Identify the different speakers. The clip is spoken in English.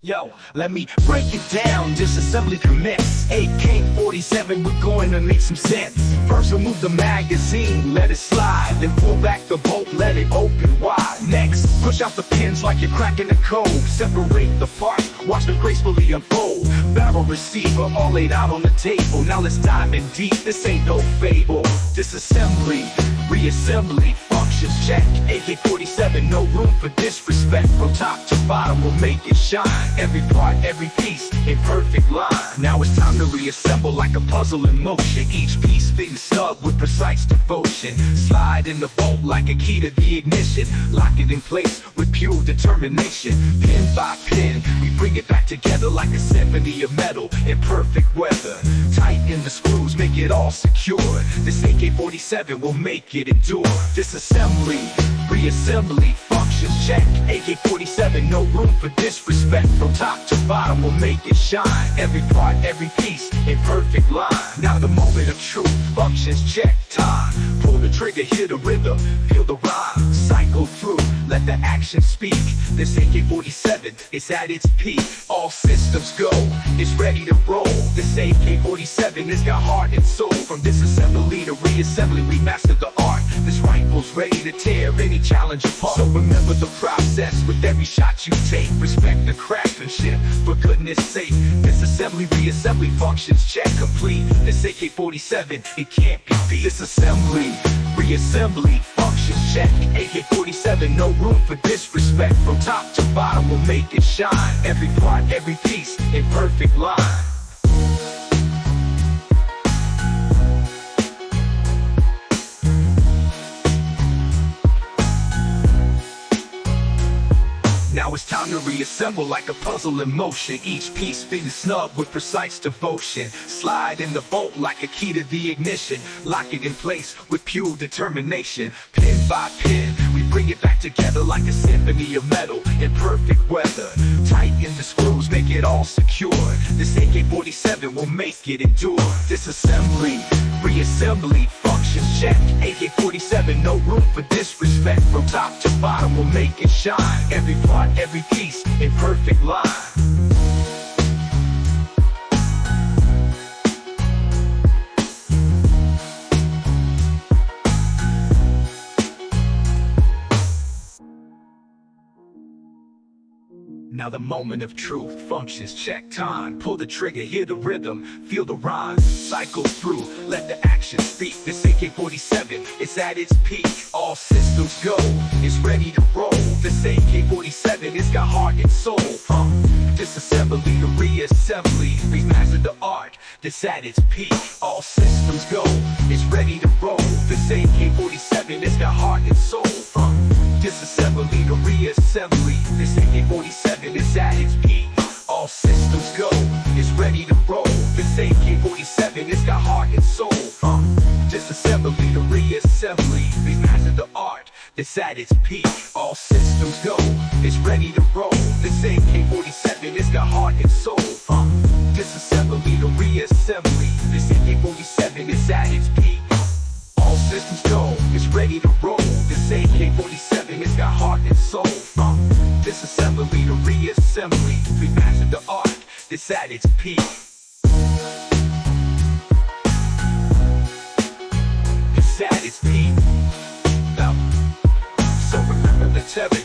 Speaker 1: Yo, let me break it down, disassembly commence. AK-47, we're going to make some sense. First remove the magazine, let it slide. Then pull back the bolt, let it open wide. Next, push out the pins like you're cracking a code. Separate the parts, watch them gracefully unfold. Barrel receiver, all laid out on the table. Now let's dive in deep, this ain't no fable. Disassembly, reassembly, functions check. AK-47, no room for disrespect. From top to bottom, we'll make it shine. Every part, every piece, in perfect line. Now it's time to reassemble like a puzzle in motion. Each piece fitting snug with precise devotion. Slide in the bolt like a key to the ignition. Lock it in place with pure determination. Pin by pin, we bring it back together like a symphony of metal in perfect weather. Tighten the screws, make it all secure. This AK-47 will make it endure. Disassembly, reassembly, functions check. AK-47, no room for disrespect. From top to bottom, we'll make it shine. Every part, every piece, in perfect line. Now the moment of truth, functions check. Time, pull the trigger, hear the rhythm, feel the rhyme. Cycle through, let the action speak. This AK-47 is at its peak. All systems go, it's ready to roll. This AK-47 has got heart and soul. From disassembly to reassembly, we mastered the art. This rifle's ready to tear any challenge apart. So remember the process with every shot you take. Respect the craftsmanship, for goodness sake. Disassembly, reassembly, functions check complete. This AK-47, it can't be beat. Disassembly, reassembly, functions check. AK-47, no room for disrespect. From top to bottom, we'll make it shine. Every part, every piece, in perfect line. Now it's time to reassemble like a puzzle in motion. Each piece fitting snug with precise devotion. Slide in the bolt like a key to the ignition. Lock it in place with pure determination. Pin by pin, we bring it back together like a symphony of metal in perfect weather. Tighten the screws, make it all secure. This AK-47 will make it endure. Disassembly, reassembly, functions check. AK-47, no room for disrespect. From top to bottom, we'll make it shine. Every part, every piece, in perfect line. Now the moment of truth, functions check. Time, pull the trigger, hear the rhythm, feel the rhyme. Cycle through, let the action speak. This AK-47 is at its peak. All systems go, it's ready to roll. This AK-47 has got heart and soul. From disassembly to reassembly, we've mastered the art that's at its peak. All systems go, it's ready to roll. This AK-47 has got heart and soul. From disassembly to reassembly, this AK-47 is at its peak. All systems go, it's ready to roll. This AK-47 has got heart and soul. Disassembly to reassembly, we've mastered the art that's at its peak. All systems go, it's ready to roll. This AK-47 has got heart and soul. Disassembly to reassembly, this AK-47 is at its peak. All systems go, it's ready to roll. This AK-47 has got heart and soul. Disassembly to reassembly, we mastered the art that's at its peak. It's at its peak. Now, so remember the terror.